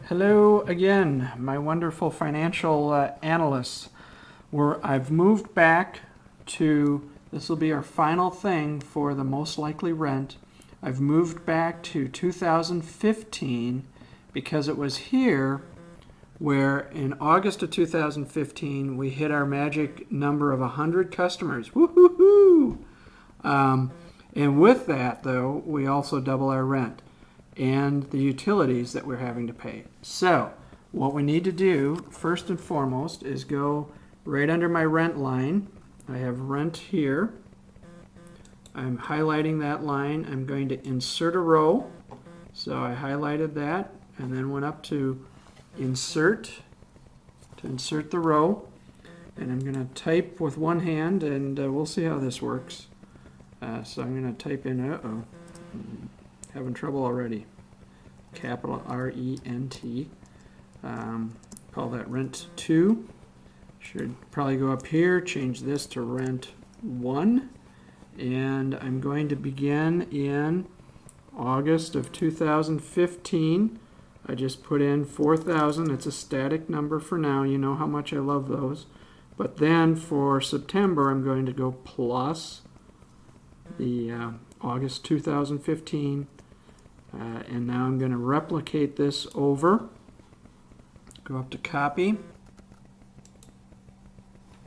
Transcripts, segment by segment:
Hello again, my wonderful financial analysts. I've moved back to, this will be our final thing for the most likely rent. I've moved back to 2015 because it was here where in August of 2015 we hit our magic number of 100 customers. Woo-hoo-hoo! And with that, though, we also double our rent and the utilities that we're having to pay. So what we need to do first and foremost is go right under my rent line. I have rent here. I'm highlighting that line. I'm going to insert a row. So I highlighted that and then went up to insert the row. And I'm going to type with one hand and we'll see how this works. So I'm going to type in, having trouble already. Capital R-E-N-T. Call that rent 2. Should probably go up here, change this to rent 1. And I'm going to begin in August of 2015. I just put in 4,000. It's a static number for now. You know how much I love those. But then for September, I'm going to go plus the August 2015, and now I'm going to replicate this over. Go up to copy,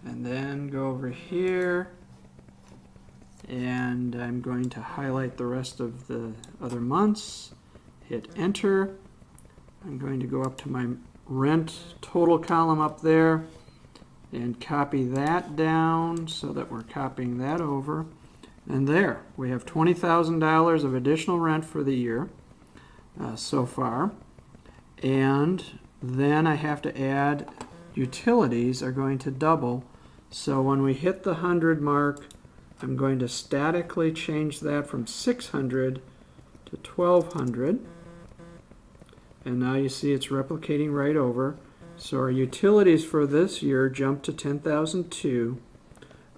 and then go over here, and I'm going to highlight the rest of the other months, hit enter. I'm going to go up to my rent total column up there and copy that down so that we're copying that over. And there, we have $20,000 of additional rent for the year so far. And then I have to add utilities are going to double. So when we hit the 100 mark, I'm going to statically change that from 600 to 1,200. And now you see it's replicating right over. So our utilities for this year jump to $10,002.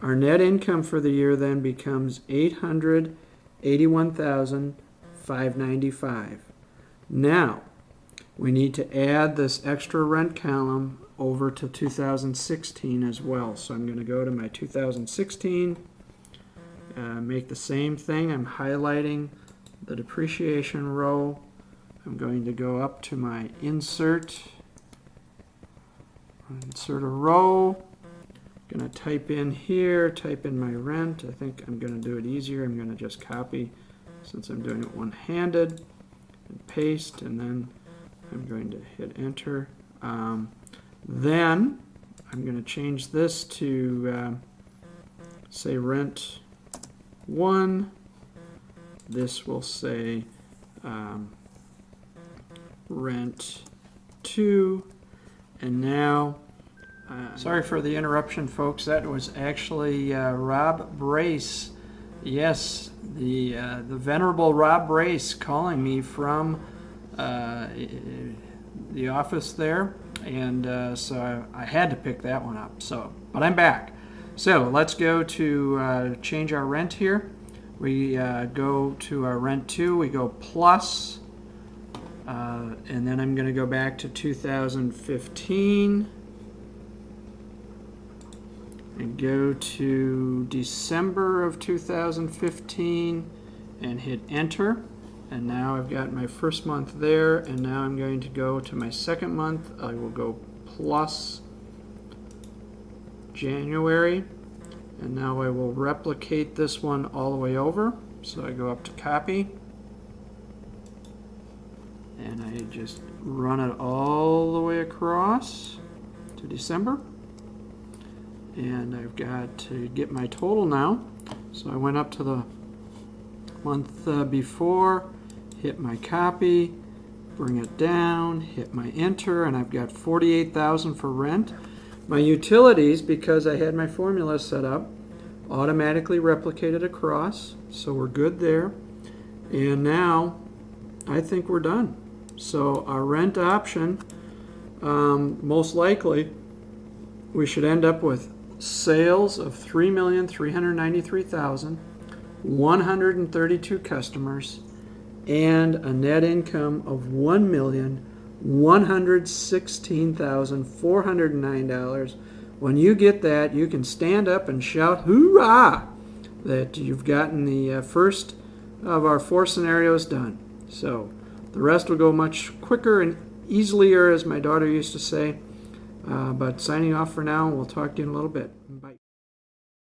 Our net income for the year then becomes $881,595. Now, we need to add this extra rent column over to 2016 as well. So I'm going to go to my 2016, make the same thing. I'm highlighting the depreciation row. I'm going to go up to my insert a row. Going to type in here, type in my rent. I think I'm going to do it easier. I'm going to just copy since I'm doing it one-handed and paste, and then I'm going to hit enter. Then I'm going to change this to say rent 1. This will say rent 2, and now sorry for the interruption, folks. That was actually Rob Brace. Yes, the venerable Rob Brace calling me from the office there, and so I had to pick that one up. But I'm back. So let's go to change our rent here. We go to our rent 2. We go plus, and then I'm going to go back to 2015. And go to December of 2015 and hit enter. And now I've got my first month there, and now I'm going to go to my second month. I will go plus January, and now I will replicate this one all the way over. So I go up to copy, and I just run it all the way across to December. And I've got to get my total now. So I went up to the month before, hit my copy, bring it down, hit my enter, and I've got $48,000 for rent. My utilities, because I had my formula set up, automatically replicated across, so we're good there. And now I think we're done. So our rent option, most likely, we should end up with sales of 3,393,000, 132 customers, and a net income of 1,143,000. $116,409. When you get that, you can stand up and shout, "Hoorah!" that you've gotten the first of our 4 scenarios done. So the rest will go much quicker and easier, as my daughter used to say. But signing off for now, we'll talk to you in a little bit. Bye.